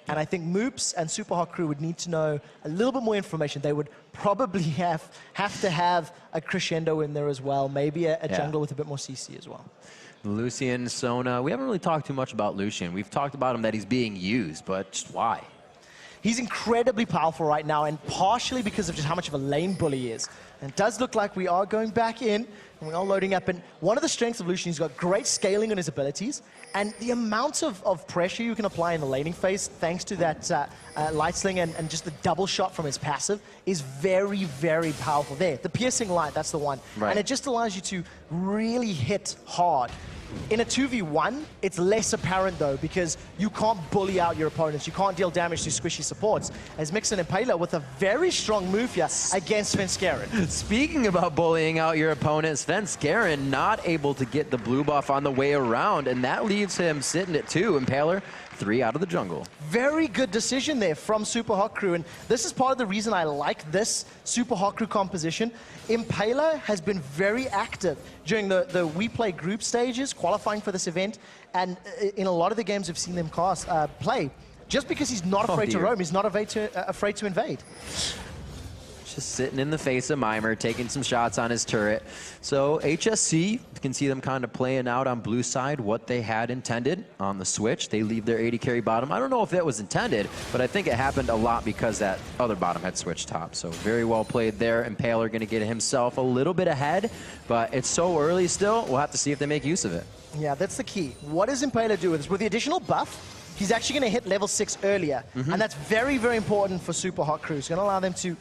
And I think Moops and Super Hot Crew would need to know a little bit more information. They would probably have to have a Crescendo in there as well, maybe a jungle with a bit more CC as well. Lucian, Sona, we haven't really talked too much about Lucian. We've talked about him that he's being used, but just why? He's incredibly powerful right now, and partially because of just how much of a lane bully he is. And it does look like we are going back in, and we are loading up. And one of the strengths of Lucian, he's got great scaling on his abilities, and the amount of pressure you can apply in the laning phase, thanks to that light sling and just the double shot from his passive, is very, very powerful. There, the piercing light, that's the one. Right. And it just allows you to really hit hard. In a 2v1, it's less apparent though, because you can't bully out your opponents. You can't deal damage to squishy supports. As Mixon and Impaler with a very strong move here against Svenskeren. Speaking about bullying out your opponent, Svenskeren not able to get the blue buff on the way around, and that leaves him sitting at 2. Impaler, 3 out of the jungle. Very good decision there from Super Hot Crew, and this is part of the reason I like this Super Hot Crew composition. Impaler has been very active during the We Play group stages, qualifying for this event, and in a lot of the games we've seen them play, just because he's not afraid to roam, he's not afraid to invade. Just sitting in the face of Mimer, taking some shots on his turret. So HSC, you can see them kind of playing out on blue side what they had intended on the switch. They leave their AD carry bottom. I don't know if that was intended, but I think it happened a lot because that other bottom had switched top. So very well played there. Impaler going to get himself a little bit ahead, but it's so early still. We'll have to see if they make use of it. Yeah, that's the key. What does Impaler do with this? With the additional buff, he's actually going to hit level 6 earlier. And that's very, very important for Super Hot Crew. It's going to allow them to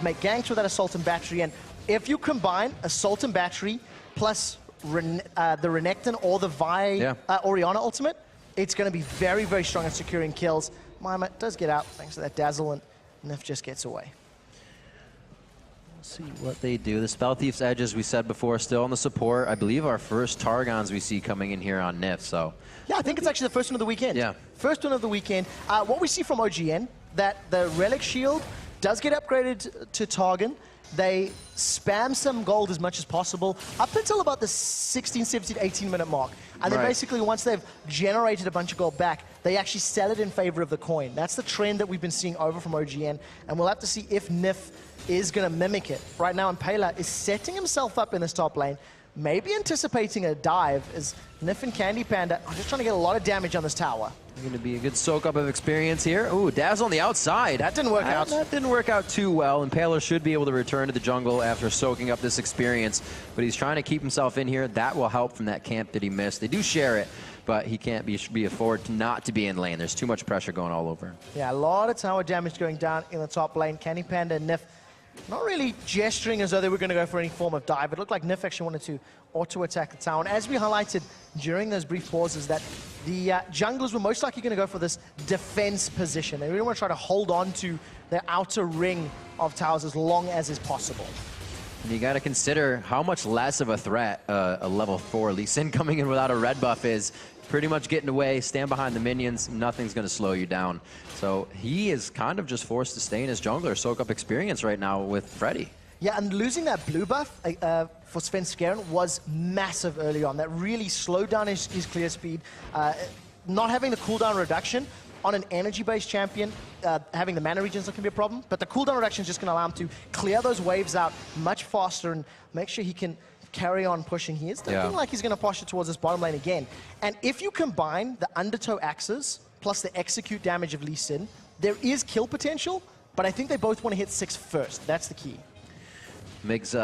make ganks with that Assault and Battery, and if you combine Assault and Battery plus the Renekton or the Vi Orianna ultimate, it's going to be very, very strong at securing kills. Mimer does get out thanks to that Dazzle, and Nif just gets away. Let's see what they do. The Spell Thief's Edge, as we said before, still on the support. I believe our first Targons we see coming in here on Nif, so. Yeah, I think it's actually the first one of the weekend. Yeah. First one of the weekend. What we see from OGN, that the Relic Shield does get upgraded to Targon. They spam some gold as much as possible up until about the 16, 17, 18-minute mark. And then basically once they've generated a bunch of gold back, they actually sell it in favor of the coin. That's the trend that we've been seeing over from OGN, and we'll have to see if Nif is going to mimic it. Right now, Impaler is setting himself up in this top lane, maybe anticipating a dive, as Nif and Candy Panda are just trying to get a lot of damage on this tower. Going to be a good soak-up of experience here. Ooh, Dazzle on the outside. That didn't work out. That didn't work out too well. Impaler should be able to return to the jungle after soaking up this experience, but he's trying to keep himself in here. That will help from that camp that he missed. They do share it, but he can't be afford to not to be in lane. There's too much pressure going all over. Yeah, a lot of tower damage going down in the top lane. Candy Panda and Nif not really gesturing as though they were going to go for any form of dive. It looked like Nif actually wanted to auto-attack the tower. And as we highlighted during those brief pauses, that the junglers were most likely going to go for this defense position. They really want to try to hold on to their outer ring of towers as long as is possible. And you got to consider how much less of a threat a level 4 Lee Sin coming in without a red buff is. Pretty much getting away, stand behind the minions, nothing's going to slow you down. So he is kind of just forced to stay in his jungler, soak up experience right now with Freddy. Yeah, and losing that blue buff for Svenskeren was massive early on. That really slowed down his clear speed. Not having the cooldown reduction on an energy-based champion, having the mana regions that can be a problem, but the cooldown reduction is just going to allow him to clear those waves out much faster and make sure he can carry on pushing. He is looking like he's going to push it towards this bottom lane again. And if you combine the undertow axes plus the execute damage of Lee Sin, there is kill potential, but I think they both want to hit 6 first. That's the key. Migs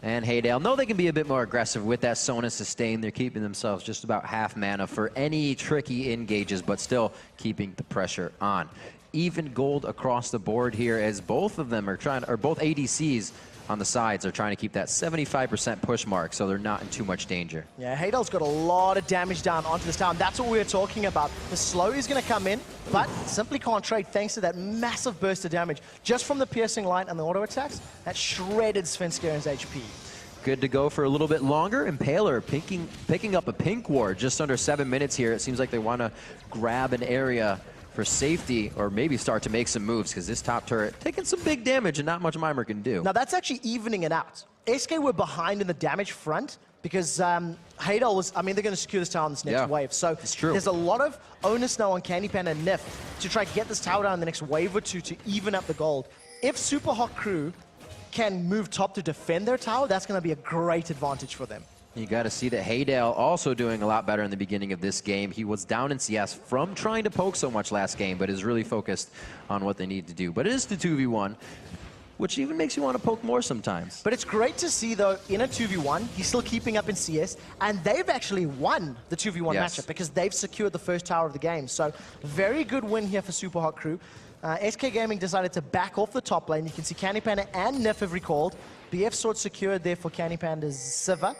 and Haydale know they can be a bit more aggressive with that Sona sustain. They're keeping themselves just about half mana for any tricky engages, but still keeping the pressure on. Even gold across the board here, as both of them are trying, or both ADCs on the sides are trying to keep that 75% push mark, so they're not in too much danger. Yeah, Haydale's got a lot of damage down onto this tower. That's what we were talking about. The slow is going to come in, but simply can't trade thanks to that massive burst of damage. Just from the piercing light and the auto attacks, that shredded Svenskeren's HP. Good to go for a little bit longer. Impaler picking up a pink ward just under 7 minutes here. It seems like they want to grab an area for safety, or maybe start to make some moves, because this top turret taking some big damage and not much Mimer can do. Now that's actually evening it out. SK were behind in the damage front because Haydel was, I mean, they're going to secure this tower on this next wave. So there's a lot of onus now on Candy Panda and Nif to try to get this tower down in the next wave or two to even up the gold. If Super Hot Crew can move top to defend their tower, that's going to be a great advantage for them. You got to see that Haydel also doing a lot better in the beginning of this game. He was down in CS from trying to poke so much last game, but is really focused on what they need to do. But it is the 2v1, which even makes you want to poke more sometimes. But it's great to see, though, in a 2v1, he's still keeping up in CS, and they've actually won the 2v1 matchup because they've secured the first tower of the game. So very good win here for Super Hot Crew. SK Gaming decided to back off the top lane. You can see Candy Panda and Nif have recalled. BF Sword secured there for Candy Panda's Siva.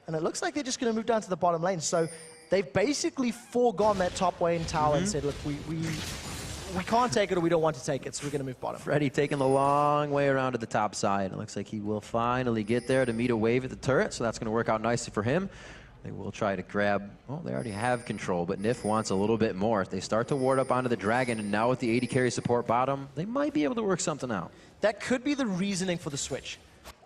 And it looks like they're just going to move down to the bottom lane. So they've basically foregone that top lane tower and said, look, we can't take it or we don't want to take it, so we're going to move bottom. Freddy taking the long way around to the top side. It looks like he will finally get there to meet a wave at the turret, so that's going to work out nicely for him. They will try to grab, well, they already have control, but Nif wants a little bit more. If they start to ward up onto the Dragon, and now with the 80 carry support bottom, they might be able to work something out. That could be the reasoning for the switch.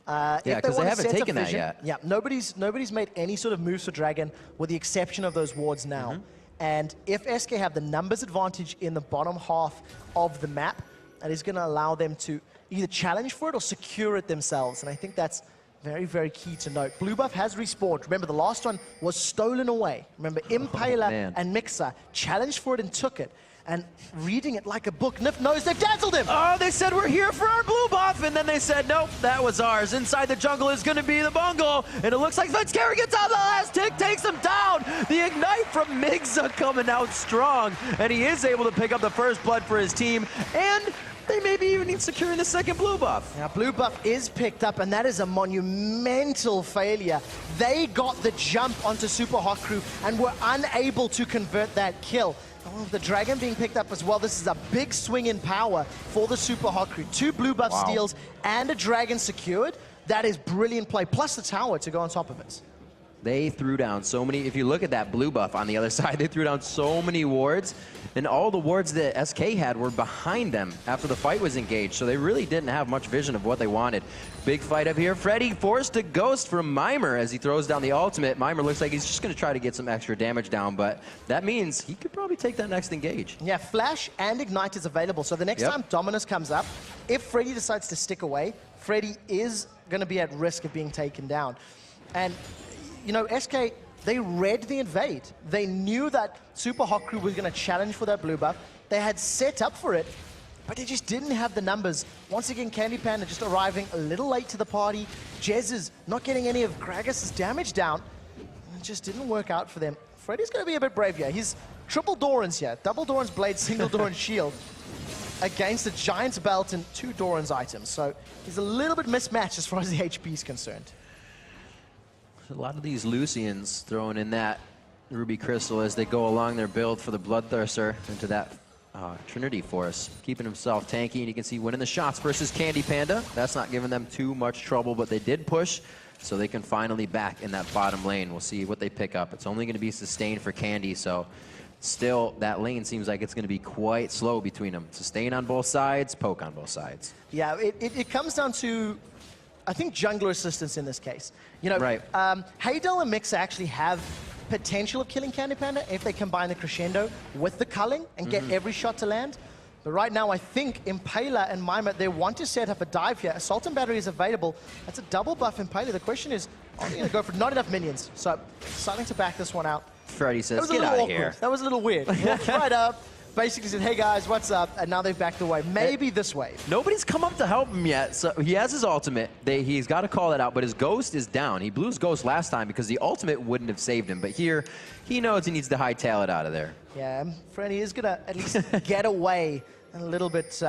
Yeah, because they haven't taken that yet. Yeah, nobody's made any sort of moves for Dragon with the exception of those wards now. And if SK have the numbers advantage in the bottom half of the map, that is going to allow them to either challenge for it or secure it themselves. And I think that's very, very key to note. Blue buff has respawned. Remember, the last one was stolen away. Remember, Impaler and Mixer challenged for it and took it. And reading it like a book, Nif knows they've dazzled him. Oh, they said we're here for our blue buff, and then they said, nope, that was ours. Inside the jungle is going to be the bungle, and it looks like Carry gets out the last tick, takes him down. The ignite from Migza coming out strong, and he is able to pick up the first blood for his team, and they maybe even need securing the second blue buff. Now, blue buff is picked up, and that is a monumental failure. They got the jump onto Super Hot Crew and were unable to convert that kill. Oh, the Dragon being picked up as well. This is a big swing in power for the Super Hot Crew. 2 blue buff steals and a Dragon secured. That is brilliant play, plus the tower to go on top of it. They threw down so many, if you look at that blue buff on the other side, they threw down so many wards, and all the wards that SK had were behind them after the fight was engaged, so they really didn't have much vision of what they wanted. Big fight up here. Freddy forced to ghost from Mimer as he throws down the ultimate. Mimer looks like he's just going to try to get some extra damage down, but that means he could probably take that next engage. Yeah, Flash and Ignite is available, so the next time Dominus comes up, if Freddy decides to stick away, Freddy is going to be at risk of being taken down. And you know, SK, they read the invade. They knew that Super Hot Crew was going to challenge for that blue buff. They had set up for it, but they just didn't have the numbers. Once again, Candy Panda just arriving a little late to the party. Jez is not getting any of Gragas' damage down. It just didn't work out for them. Freddy's going to be a bit brave here. He's triple Doran's here. Double Doran's blade, single Doran's shield against a Giant's belt and 2 Doran's items. So he's a little bit mismatched as far as the HP is concerned. A lot of these Lucians throwing in that Ruby Crystal as they go along their build for the Bloodthirster into that Trinity Force. Keeping himself tanky, and you can see winning the shots versus Candy Panda. That's not giving them too much trouble, but they did push, so they can finally back in that bottom lane. We'll see what they pick up. It's only going to be sustained for Candy, so still that lane seems like it's going to be quite slow between them. Sustain on both sides, poke on both sides. Yeah, it comes down to, I think, jungler assistance in this case. You know, Haydel and Mixer actually have potential of killing Candy Panda if they combine the Crescendo with the culling and get every shot to land. But right now, I think Impaler and Mimer, they want to set up a dive here. Assault and Battery is available. That's a double buff Impaler. The question is, are they going to go for not enough minions? So, starting to back this one out. Freddy says, get out of here. That was a little weird. Walked right up. Basically said, hey guys, what's up? And now they've backed away. Maybe this wave. Nobody's come up to help him yet. So he has his ultimate. He's got to call it out, but his ghost is down. He blew his ghost last time because the ultimate wouldn't have saved him. But here, he knows he needs to hightail it out of there. Yeah, Freddy is going to at least get away a little bit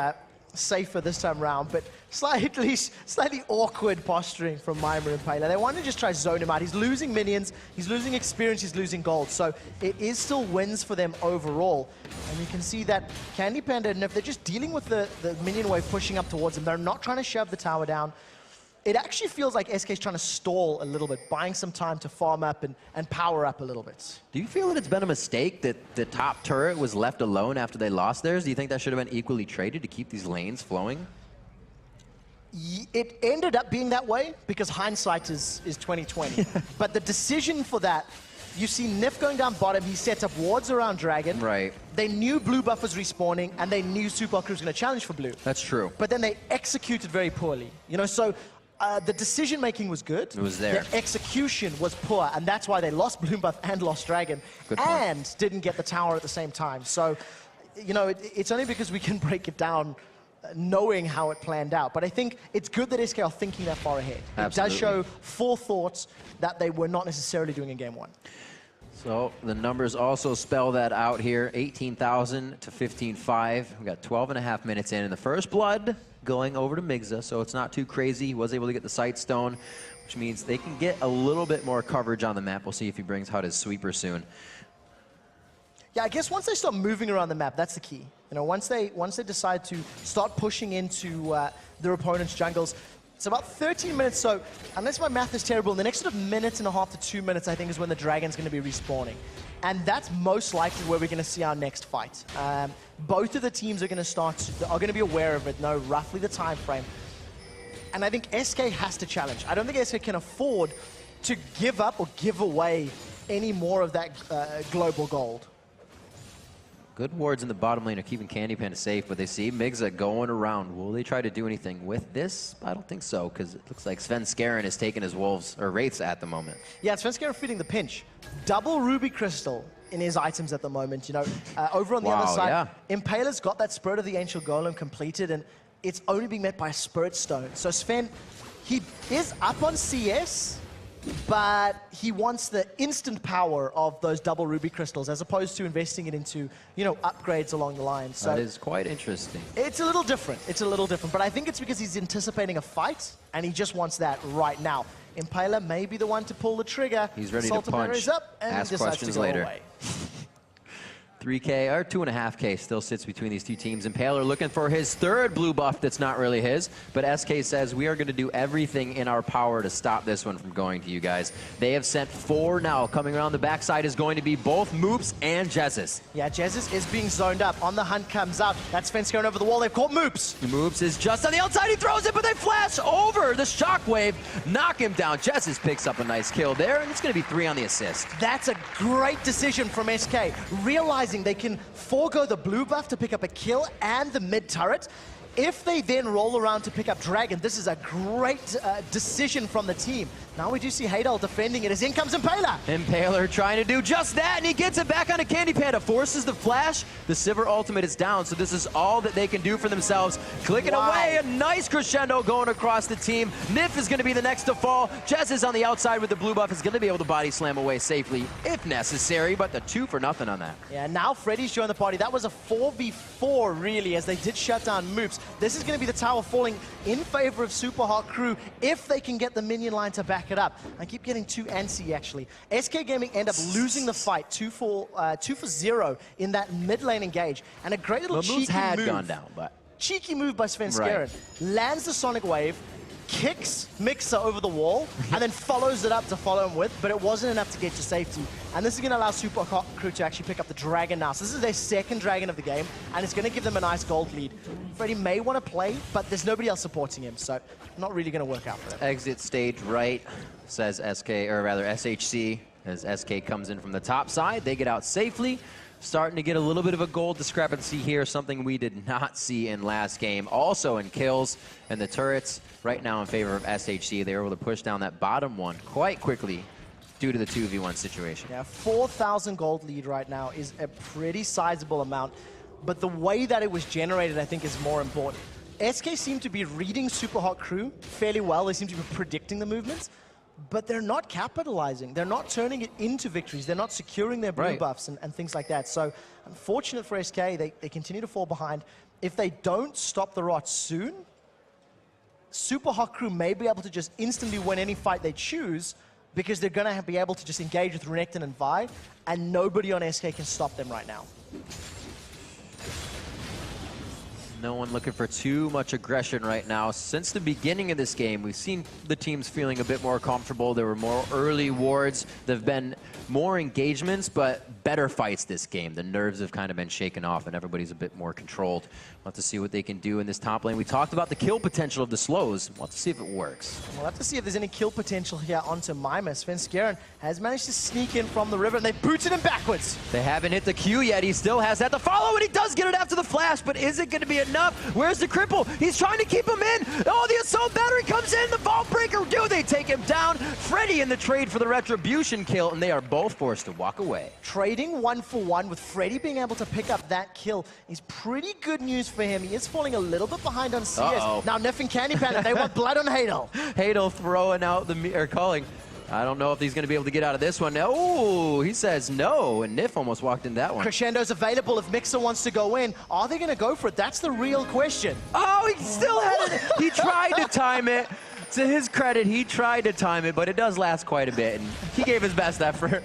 safer this time around, but slightly awkward posturing from Mimer and Impaler. They want to just try to zone him out. He's losing minions, he's losing experience, he's losing gold. So it is still wins for them overall. And you can see that Candy Panda, and if they're just dealing with the minion wave pushing up towards them, they're not trying to shove the tower down. It actually feels like SK is trying to stall a little bit, buying some time to farm up and power up a little bit. Do you feel that it's been a mistake that the top turret was left alone after they lost theirs? Do you think that should have been equally traded to keep these lanes flowing? It ended up being that way because hindsight is 2020. But the decision for that, you see Nif going down bottom, he sets up wards around Dragon. Right. They knew blue buff was respawning, and they knew Supa Crew was going to challenge for blue. That's true. But then they executed very poorly. You know, so the decision-making was good. It was there. The execution was poor, and that's why they lost blue buff and lost Dragon. Good point. And didn't get the tower at the same time. So, you know, it's only because we can break it down knowing how it planned out. But I think it's good that SK are thinking that far ahead. Absolutely. It does show forethought that they were not necessarily doing in game one. So the numbers also spell that out here, 18,000 to 15.5. We got 12.5 minutes in, and the first blood going over to Migza, so it's not too crazy. He was able to get the sight stone, which means they can get a little bit more coverage on the map. We'll see if he brings out his sweeper soon. Yeah, I guess once they start moving around the map, that's the key. You know, once they decide to start pushing into their opponent's jungles, it's about 13 minutes, so unless my math is terrible, in the next sort of minute and a half to 2 minutes, I think, is when the Dragon's going to be respawning. And that's most likely where we're going to see our next fight. Both of the teams are going to be aware of it, know roughly the time frame. And I think SK has to challenge. I don't think SK can afford to give up or give away any more of that global gold. Good wards in the bottom lane are keeping Candypan safe, but they see Migza going around. Will they try to do anything with this? I don't think so, because it looks like Sven Skaren is taking his wolves, or wraiths at the moment. Yeah, Sven Skaren feeding the pinch. Double Ruby Crystal in his items at the moment, you know. Over on the other side, Impaler's got that Spirit of the Ancient Golem completed, and it's only being met by a Spirit Stone. So Sven, he is up on CS, but he wants the instant power of those double ruby crystals as opposed to investing it into, you know, upgrades along the line. So that is quite interesting. It's a little different. It's a little different, but I think it's because he's anticipating a fight and he just wants that right now. Impaler may be the one to pull the trigger. He's ready Salt to punch. Up and ask decides questions to go later. away. 3K or 2.5K still sits between these two teams. Impaler looking for his third blue buff that's not really his, but SK says we are going to do everything in our power to stop this one from going to you guys. They have sent 4 now. Coming around the backside is going to be both Moops and Jesus. Yeah, Jesus is being zoned up. On the hunt comes out. That's Fence going over the wall. They've caught Moops. Moops is just on the outside. He throws it, but they flash over the shockwave, knock him down. Jesus picks up a nice kill there, and it's going to be 3 on the assist. That's a great decision from SK, realizing they can forego the blue buff to pick up a kill and the mid turret. If they then roll around to pick up Dragon, this is a great decision from the team. Now we do see Haydal defending it as in comes Impaler. Impaler trying to do just that, and he gets it back onto Candy Panda, forces the flash. The Sivir ultimate is down, so this is all that they can do for themselves. Clicking away, a nice crescendo going across the team. Nif is going to be the next to fall. Jez is on the outside with the blue buff, is going to be able to body slam away safely if necessary, but the 2 for nothing on that. Yeah, now Freddy's joined the party. That was a 4v4 really, as they did shut down Moops. This is going to be the tower falling in favor of Super Hot Crew if they can get the minion line to back it up. I keep getting too antsy, actually. SK Gaming end up losing the fight 2 for 0 in that mid lane engage. And a great little cheeky had move. gone down, but Cheeky move by Sven Skaren. Lands the Sonic Wave, kicks Mixer over the wall, and then follows it up to follow him with, but it wasn't enough to get to safety. And this is going to allow Super Hot Crew to actually pick up the Dragon now. So this is their second Dragon of the game, and it's going to give them a nice gold lead. Freddy may want to play, but there's nobody else supporting him, so not really going to work out for them. exit stage right, says SK, or rather SHC, as SK comes in from the top side. They get out safely. Starting to get a little bit of a gold discrepancy here, something we did not see in last game. Also in kills, and the turrets right now in favor of SHC. They were able to push down that bottom one quite quickly due to the 2v1 situation. Yeah, 4,000 gold lead right now is a pretty sizable amount, but the way that it was generated, I think, is more important. SK seem to be reading Super Hot Crew fairly well. They seem to be predicting the movements, but they're not capitalizing. They're not turning it into victories. They're not securing their blue buffs and things like that. So unfortunate for SK, they continue to fall behind. If they don't stop the rot soon, Super Hot Crew may be able to just instantly win any fight they choose because they're going to be able to just engage with Renekton and Vi, and nobody on SK can stop them right now. No one looking for too much aggression right now. Since the beginning of this game, we've seen the teams feeling a bit more comfortable. There were more early wards. They've been more engagements, but better fights this game. The nerves have kind of been shaken off, and everybody's a bit more controlled. We'll have to see what they can do in this top lane. We talked about the kill potential of the slows. We'll have to see if it works. We'll have to see if there's any kill potential here onto Mima. Svenskeren has managed to sneak in from the river, and they booted him backwards. They haven't hit the Q yet. He still has that to follow, and he does get it after the flash, but is it going to be enough? Where's the cripple? He's trying to keep him in. Oh, the assault battery comes in. The vault breaker. Do they take him down? Freddy in the trade for the retribution kill, and they are both forced to walk away. Trading 1-for-1 with Freddy being able to pick up that kill is pretty good news for him. He is falling a little bit behind on CS. Now Nif and Candy Panda, they want blood on Hadel. Hadel throwing out or calling. I don't know if he's going to be able to get out of this one. Oh, he says no, and Nif almost walked in that one. Crescendo's available if Mixer wants to go in. Are they going to go for it? That's the real question. Oh, he still had it. He tried to time it. To his credit, he tried to time it, but it does last quite a bit, and he gave his best effort.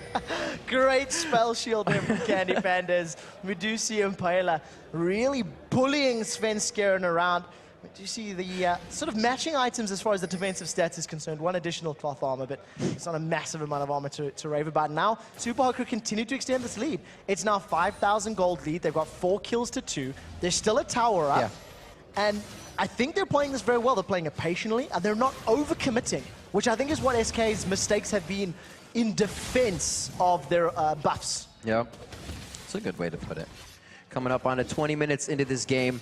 Great spell shield there from Candy Pandas. Medusi and Paella really bullying Svenskeren around. Do you see the sort of matching items as far as the defensive stats is concerned? One additional cloth armor, but it's not a massive amount of armor to rave about. Now, Supa Hot Crew continue to extend this lead. It's now 5,000 gold lead. They've got 4 kills to 2. They're still a tower up. Yeah. And I think they're playing this very well. They're playing it patiently, and they're not overcommitting, which I think is what SK's mistakes have been in defense of their buffs. Yep. It's a good way to put it. Coming up on it 20 minutes into this game.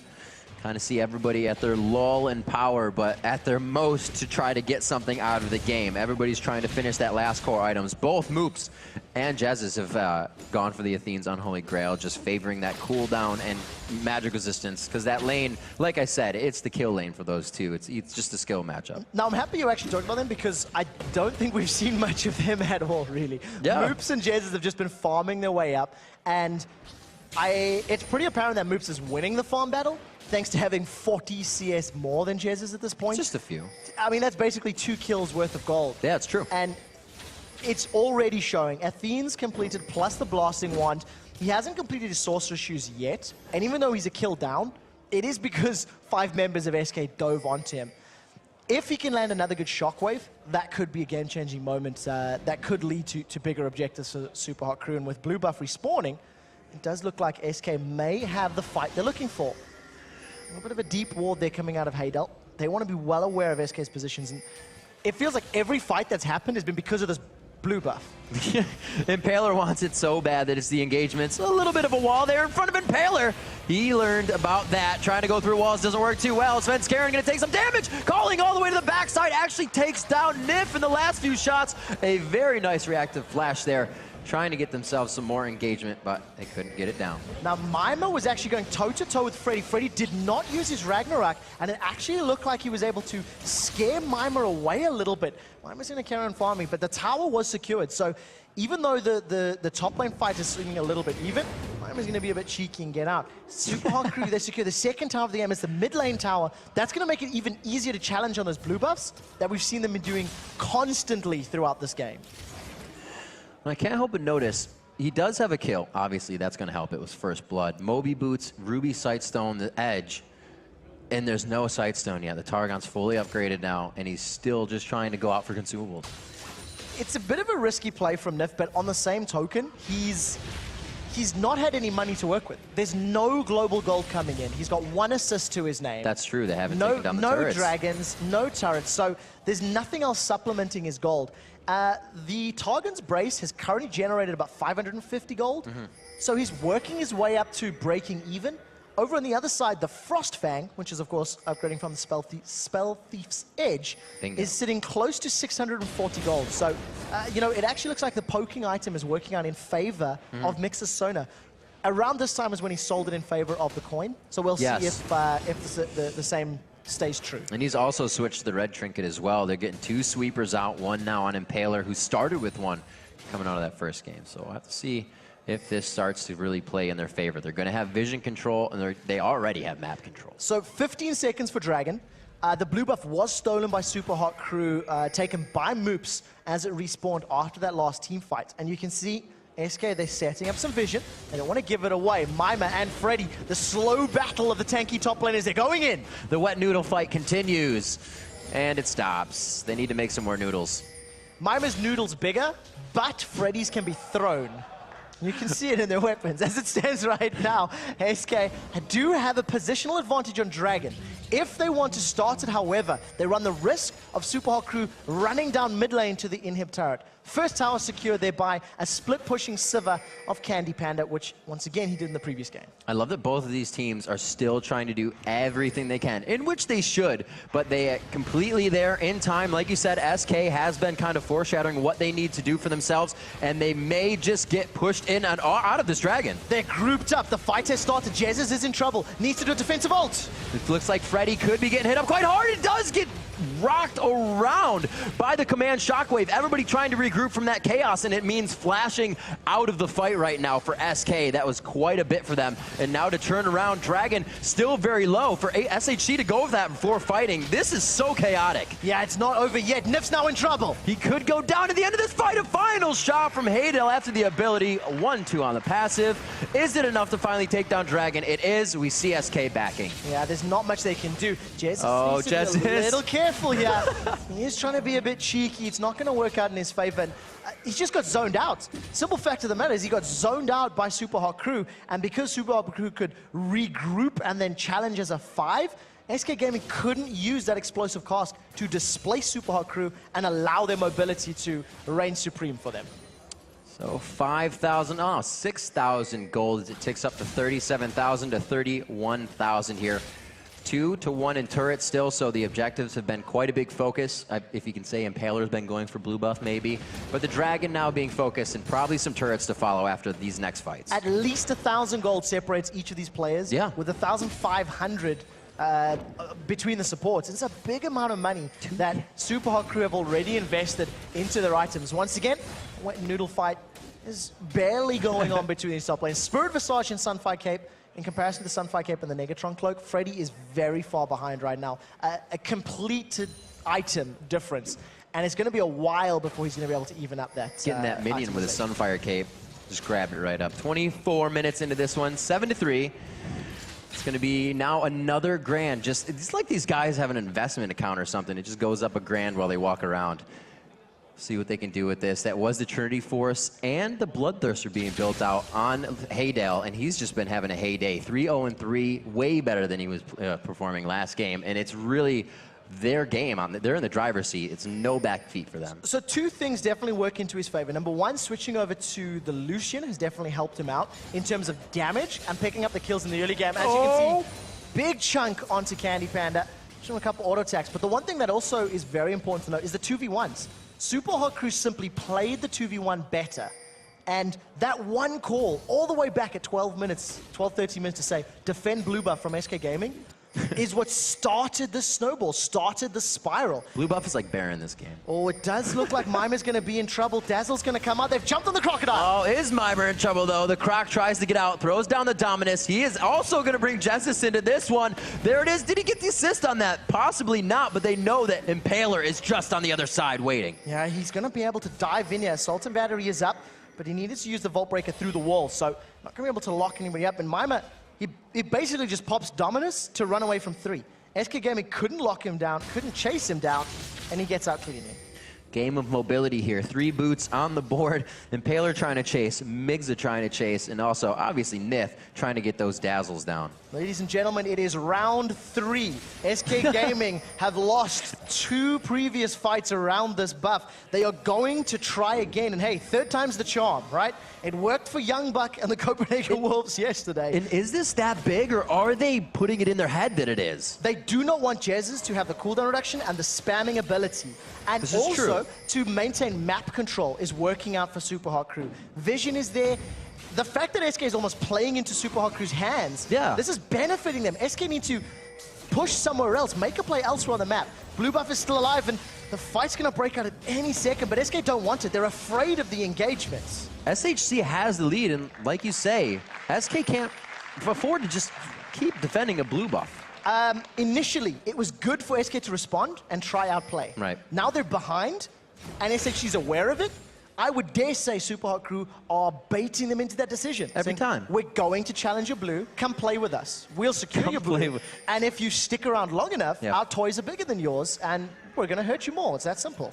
Kind of see everybody at their lull in power, but at their most to try to get something out of the game. Everybody's trying to finish that last core items. Both Moops and Jezzes have gone for the Athene's Unholy Grail, just favoring that cooldown and magic resistance, because that lane, like I said, it's the kill lane for those two. It's just a skill matchup. Now, I'm happy you actually talked about them, because I don't think we've seen much of them at all, really. Yeah. Moops and Jezzes have just been farming their way up, and it's pretty apparent that Moops is winning the farm battle, thanks to having 40 CS more than Jezzes at this point. Just a few. I mean, that's basically 2 kills worth of gold. Yeah, it's true. And it's already showing. Athene's completed plus the blasting wand. He hasn't completed his sorcerer's shoes yet. And even though he's a kill down, it is because 5 members of SK dove onto him. If he can land another good shockwave, that could be a game-changing moment that could lead to bigger objectives for Supa Hot Crew. And with blue buff respawning, it does look like SK may have the fight they're looking for. A little bit of a deep ward there coming out of Hadel. They want to be well aware of SK's positions. And it feels like every fight that's happened has been because of this blue buff. Impaler wants it so bad that it's the engagements. A little bit of a wall there in front of Impaler. He learned about that. Trying to go through walls doesn't work too well. Svenskeren going to take some damage. Calling all the way to the backside. Actually takes down Nif in the last few shots. A very nice reactive flash there. Trying to get themselves some more engagement, but they couldn't get it down. Now, Mima was actually going toe-to-toe with Freddy. Freddy did not use his Ragnarok, and it actually looked like he was able to scare Mima away a little bit. Mima's going to carry on farming, but the tower was secured. So even though the top lane fight is swinging a little bit even, Mima's going to be a bit cheeky and get out. Supa Hot Crew, they secure the second tower of the game. It's the mid lane tower. That's going to make it even easier to challenge on those blue buffs that we've seen them doing constantly throughout this game. I can't help but notice, he does have a kill. Obviously, that's going to help. It was first blood. Moby Boots, Ruby Sightstone, the Edge, and there's no Sightstone yet. The Targon's fully upgraded now, and he's still just trying to go out for consumables. It's a bit of a risky play from Nif, but on the same token, he's not had any money to work with. There's no global gold coming in. He's got 1 assist to his name. That's true. They haven't taken down the turrets. No dragons, no turrets. So there's nothing else supplementing his gold. The Targon's Brace has currently generated about 550 gold. So he's working his way up to breaking even. Over on the other side, the Frostfang, which is of course upgrading from the Spell Thief's Edge, Bingo. is sitting close to 640 gold. So, you know, it actually looks like the poking item is working out in favor of Mixer's Sona. Around this time is when he sold it in favor of the coin. So we'll see if the same stays true. And he's also switched to the red trinket as well. They're getting 2 sweepers out, 1 now on Impaler, who started with 1 coming out of that first game. So we'll have to see if this starts to really play in their favor. They're going to have vision control, and they already have map control. So 15 seconds for Dragon. The blue buff was stolen by Supa Hot Crew, taken by Moops as it respawned after that last team fight. And you can see SK, they're setting up some vision. They don't want to give it away. Mima and Freddy, the slow battle of the tanky top laners, they're going in. The wet noodle fight continues, and it stops. They need to make some more noodles. Mimer's noodle's bigger, but Freddy's can be thrown. You can see it in their weapons. As it stands right now, SK do have a positional advantage on Dragon. If they want to start it, however, they run the risk of Super Hot Crew running down mid lane to the inhib turret. First tower secured there by a split-pushing Siva of Candy Panda, which, once again, he did in the previous game. I love that both of these teams are still trying to do everything they can, in which they should, but they are completely there in time. Like you said, SK has been kind of foreshadowing what they need to do for themselves, and they may just get pushed in and out of this Dragon. They're grouped up. The fight has started. Jesus is in trouble. Needs to do a defensive ult. It looks like Freddy could be getting hit up quite hard. It does get rocked around by the command shockwave. Everybody trying to regroup from that chaos, and it means flashing out of the fight right now for SK. That was quite a bit for them. And now to turn around, Dragon still very low. For SHC to go with that before fighting, this is so chaotic. Yeah, it's not over yet. Nif's now in trouble. He could go down at the end of this fight. A final shot from Haydel after the ability. 1-2 on the passive. Is it enough to finally take down Dragon? It is. We see SK backing. Yeah, there's not much they can do. Jez Oh, needs to be Jez a is little careful here. He is trying to be a bit cheeky. It's not going to work out in his favor. And, he's just got zoned out. Simple fact of the matter is he got zoned out by Super Hot Crew, and because Super Hot Crew could regroup and then challenge as a 5, SK Gaming couldn't use that explosive cask to displace Super Hot Crew and allow their mobility to reign supreme for them. So 5,000, 6,000 gold as it ticks up to 37,000 to 31,000 here. 2-1 in turret still, so the objectives have been quite a big focus. If you can say Impaler's been going for blue buff maybe, but the Dragon now being focused and probably some turrets to follow after these next fights. At least 1,000 gold separates each of these players. Yeah. With 1,500 between the supports. It's a big amount of money that Super Hot Crew have already invested into their items. Once again, Wet Noodle fight is barely going on between these top lanes. Spirit Visage and Sunfire Cape, in comparison to the Sunfire Cape and the Negatron Cloak, Freddy is very far behind right now. A complete item difference. And it's going to be a while before he's going to be able to even up that. Getting that minion with a Sunfire Cape. Just grabbed it right up. 24 minutes into this one, 7-3. It's going to be now another grand. It's like these guys have an investment account or something. It just goes up a grand while they walk around. See what they can do with this. That was the Trinity Force and the Bloodthirster being built out on Haydel, and he's just been having a heyday. 3-0-3, way better than he was performing last game, and it's really their game. They're in the driver's seat. It's no back feet for them. So two things definitely work into his favor. Number one, switching over to the Lucian has definitely helped him out in terms of damage and picking up the kills in the early game. As you can see, big chunk onto Candy Panda. Just a couple auto attacks. But the one thing that also is very important to note is the 2v1s. Super Hot Crew simply played the 2v1 better. And that one call, all the way back at 12 minutes, 13 minutes to say, defend blue buff from SK Gaming, is what started the snowball, started the spiral. Blue buff is like Baron this game. Oh, it does look like Mimer's going to be in trouble. Dazzle's going to come out. They've jumped on the Crocodile. Oh, is Mimer in trouble, though? The Croc tries to get out, throws down the Dominus. He is also going to bring Genesis into this one. There it is. Did he get the assist on that? Possibly not, but they know that Impaler is just on the other side waiting. Yeah, he's going to be able to dive in here. Assault and Battery is up, but he needed to use the Vault Breaker through the wall, so not going to be able to lock anybody up. And Mimer, he basically just pops Dominus to run away from 3. SK Gaming couldn't lock him down, couldn't chase him down, and he gets out cleanly. Game of mobility here. 3 boots on the board. Impaler trying to chase, Migza trying to chase, and also, obviously, Nith trying to get those dazzles down. Ladies and gentlemen, it is round 3. SK Gaming have lost 2 previous fights around this buff. They are going to try again, and hey, 3rd time's the charm, right? It worked for Young Buck and the Copenhagen Wolves yesterday. And is this that big, or are they putting it in their head that it is? They do not want Jez's to have the cooldown reduction and the spamming ability. And This is also, true. to maintain map control is working out for Super Hot Crew. Vision is there. The fact that SK is almost playing into Super Hot Crew's hands, Yeah. this is benefiting them. SK need to push somewhere else, make a play elsewhere on the map. Blue buff is still alive, and the fight's going to break out at any second, but SK don't want it. They're afraid of the engagements. SHC has the lead, and like you say, SK can't afford to just keep defending a blue buff. Initially, it was good for SK to respond and try outplay. Right. Now they're behind, and SHC's aware of it. I would dare say Super Hot Crew are baiting them into that decision. Every saying, time. We're going to challenge your blue. Come play with us. We'll secure Come your play blue. with- And if you stick around long enough, Yep. our toys are bigger than yours, and we're going to hurt you more. It's that simple.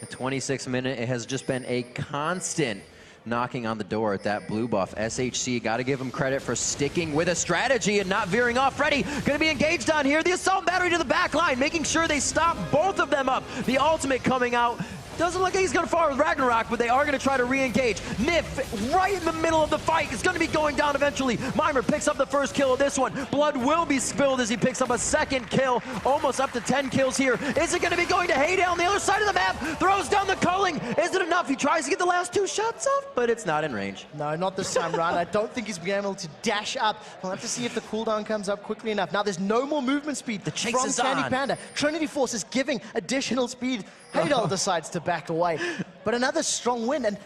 The 26th minute, it has just been a constant knocking on the door at that blue buff. SHC, got to give him credit for sticking with a strategy and not veering off. Freddy going to be engaged on here. The assault battery to the back line, making sure they stop both of them up. The ultimate coming out. Doesn't look like he's going to fall with Ragnarok, but they are going to try to re-engage. Nif, right in the middle of the fight, is going to be going down eventually. Mimer picks up the first kill of this one. Blood will be spilled as he picks up a second kill. Almost up to 10 kills here. Is it going to be going to Haydale on the other side of the map? Throws down the culling. Is it enough? He tries to get the last 2 shots off, but it's not in range. No, not this time around. I don't think he's been able to dash up. We'll have to see if the cooldown comes up quickly enough. Now, there's no more movement speed The chase from is Candy on. Panda. Trinity Force is giving additional speed. Haydale decides to back away. But another strong win, and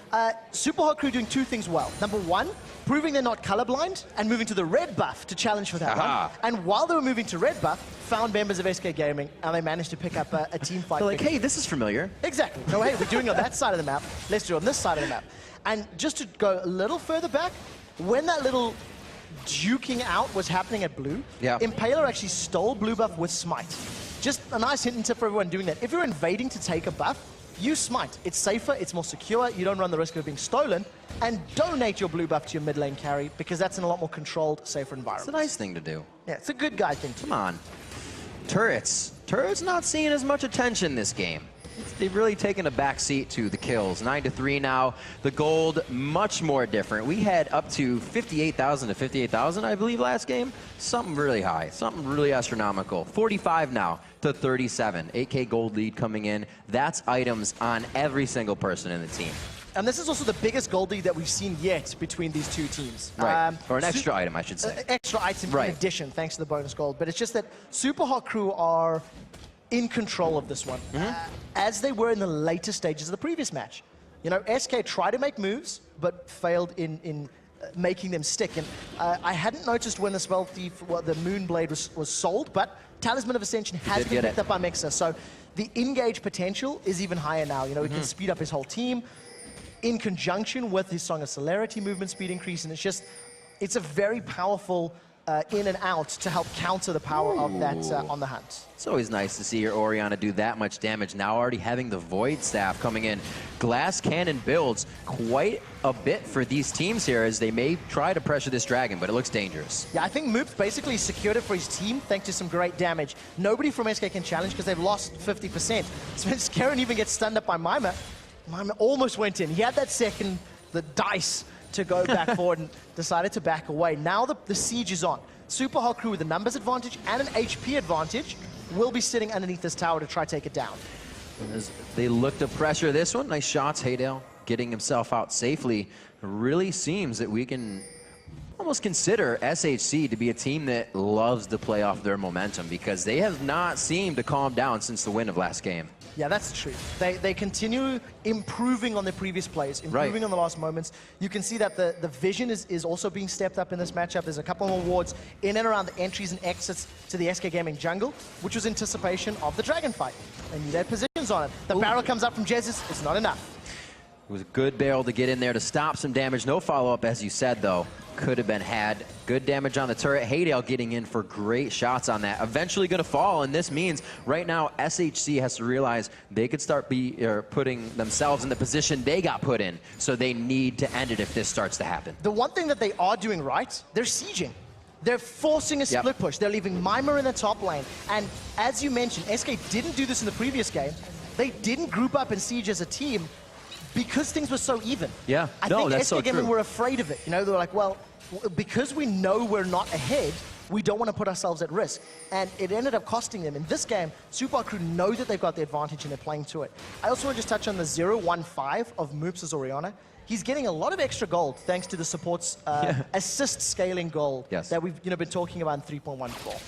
Super Hot Crew doing 2 things well. Number 1, proving they're not colorblind and moving to the red buff to challenge for that one. And while they were moving to red buff, found members of SK Gaming, and they managed to pick up a team fight. They're like, hey, this is familiar. Exactly. No, hey, we're doing it on that side of the map. Let's do it on this side of the map. And just to go a little further back, when that little duking out was happening at blue, Impaler actually stole blue buff with smite. Just a nice hint and tip for everyone doing that. If you're invading to take a buff, use smite. It's safer, it's more secure, you don't run the risk of it being stolen, and donate your blue buff to your mid lane carry, because that's in a lot more controlled, safer environment. It's a nice thing to do. Yeah, it's a good guy thing to do. Come on. Turrets. Turrets not seeing as much attention this game. They've really taken a back seat to the kills. 9-3 now. The gold, much more different. We had up to 58,000 to 58,000, I believe, last game. Something really high. Something really astronomical. 45 now to 37. 8K gold lead coming in. That's items on every single person in the team. And this is also the biggest gold lead that we've seen yet between these 2 teams. Right. Or an extra item, I should say. Extra item in addition, thanks to the bonus gold. But it's just that Super Hot Crew are in control of this one, as they were in the later stages of the previous match. You know, SK tried to make moves, but failed in making them stick. And I hadn't noticed when the Spell Thief, the Moonblade was sold, but Talisman of Ascension has been picked up by Mixer. So the engage potential is even higher now. You know, he can speed up his whole team in conjunction with his Song of Celerity movement speed increase. And it's a very powerful in and out to help counter the power of that on the hunt. It's always nice to see your Orianna do that much damage. Now already having the Void Staff coming in. Glass Cannon builds quite a bit for these teams here as they may try to pressure this dragon, but it looks dangerous. Yeah, I think Moops basically secured it for his team thanks to some great damage. Nobody from SK can challenge because they've lost 50%. So when Karen even gets stunned up by Mimer, Mimer almost went in. He had that second, the dice to go back forward and decided to back away. Now the siege is on. Super Hot Crew with a numbers advantage and an HP advantage will be sitting underneath this tower to try to take it down. As they look to pressure this one, nice shots. Haydale getting himself out safely. It really seems that we can almost consider SHC to be a team that loves to play off their momentum because they have not seemed to calm down since the win of last game. Yeah, that's true. They continue improving on their previous plays, improving on the last moments. You can see that the vision is also being stepped up in this matchup. There's a couple more wards in and around the entries and exits to the SK Gaming jungle, which was anticipation of the dragon fight. They knew their positions on it. The barrel comes up from Jez's, it's not enough. It was a good barrel to get in there to stop some damage. No follow-up, as you said, though. Could have been had. Good damage on the turret. Haydale getting in for great shots on that. Eventually going to fall, and this means right now SHC has to realize they could start putting themselves in the position they got put in. So they need to end it if this starts to happen. The one thing that they are doing right, they're sieging. They're forcing a split push. They're leaving Mimer in the top lane. And as you mentioned, SK didn't do this in the previous game. They didn't group up and siege as a team because things were so even. Yeah, I think SK Gaming were afraid of it. You know, they were like, well, because we know we're not ahead, we don't want to put ourselves at risk. And it ended up costing them. In this game, Super Hot Crew know that they've got the advantage and they're playing to it. I also want to just touch on the 0-1-5 of Moops' Orianna. He's getting a lot of extra gold thanks to the support's assist scaling gold that we've been talking about in 3.14.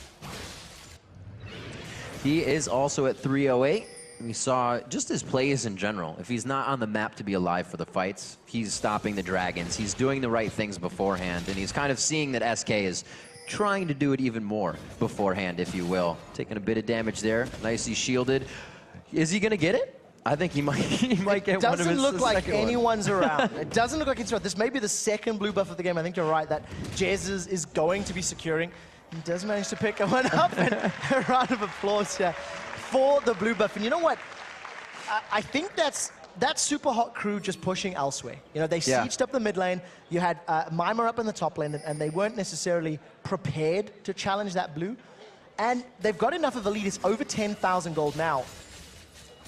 He is also at 308. We saw just his plays in general. If he's not on the map to be alive for the fights, he's stopping the dragons. He's doing the right things beforehand, and he's kind of seeing that SK is trying to do it even more beforehand, if you will. Taking a bit of damage there. Nicely shielded. Is he going to get it? I think he might get one of his. It doesn't look like anyone's around. It doesn't look like it's around. This may be the second blue buff of the game. I think you're right that Jez is going to be securing. He does manage to pick one up, and a round of applause here for the blue buff. And you know what? I think that's super hot crew just pushing elsewhere. You know, they sieged up the mid lane. You had Mimir up in the top lane, and they weren't necessarily prepared to challenge that blue. And they've got enough of a lead. It's over 10,000 gold now.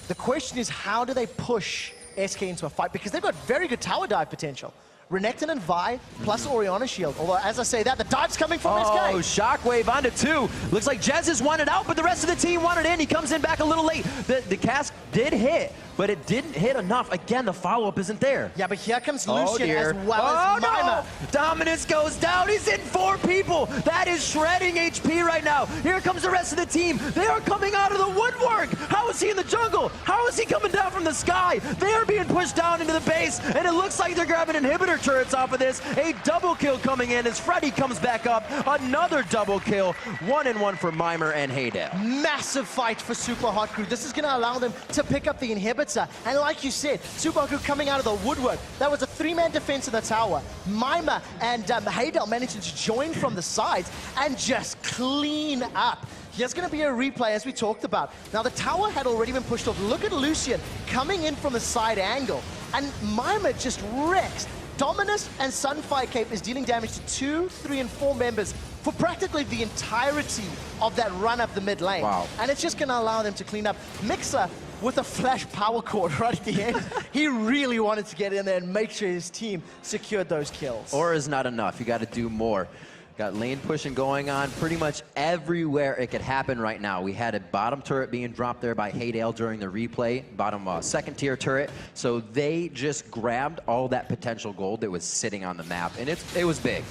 The question is, how do they push SK into a fight? Because they've got very good tower dive potential. Renekton and Vi, plus Orianna shield. Although, as I say that, the dive's coming from SK. Oh, Shockwave onto 2. Looks like Jez has wanted out, but the rest of the team wanted in. He comes in back a little late. The cast did hit, but it didn't hit enough. Again, the follow-up isn't there. Yeah, but here comes Lucian as well as no! Mimir. Dominance goes down. He's hitting 4 people. That is shredding HP right now. Here comes the rest of the team. They are coming out of the woodwork. How is he in the jungle? How is he coming down from the sky? They are being pushed down into the base, and it looks like they're grabbing inhibitor turrets off of this. A double kill coming in as Freddy comes back up. Another double kill. 1-1 for Mimir and Haydale. Massive fight for Super Hot Crew. This is going to allow them to pick up the inhibitor. And like you said, Super Hot Crew coming out of the woodwork. That was a 3-man defense in the tower. Mimir and Haydale managing to join from the sides and just clean up. Here's going to be a replay, as we talked about. Now, the tower had already been pushed off. Look at Lucian coming in from the side angle. And Mimir just wrecks. Dominus and Sunfire Cape is dealing damage to 2, 3, and 4 members for practically the entirety of that run up the mid lane. Wow. And it's just going to allow them to clean up. Mixer with a flash power cord right at the end. He really wanted to get in there and make sure his team secured those kills. Or is not enough. You got to do more. Got lane pushing going on pretty much everywhere it could happen right now. We had a bottom turret being dropped there by Haydale during the replay, bottom second tier turret. So they just grabbed all that potential gold that was sitting on the map, and it was big.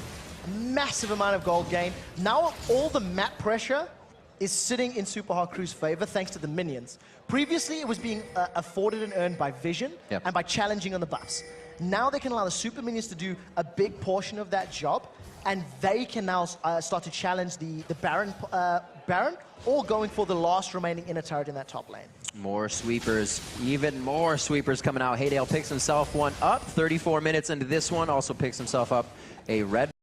Massive amount of gold gain. Now all the map pressure is sitting in Super Hot Crew's favor thanks to the minions. Previously, it was being afforded and earned by vision and by challenging on the buffs. Now they can allow the super minions to do a big portion of that job, and they can now start to challenge the Baron, or going for the last remaining inner turret in that top lane. More sweepers, even more sweepers coming out. Haydale picks himself one up, 34 minutes into this one, also picks himself up a red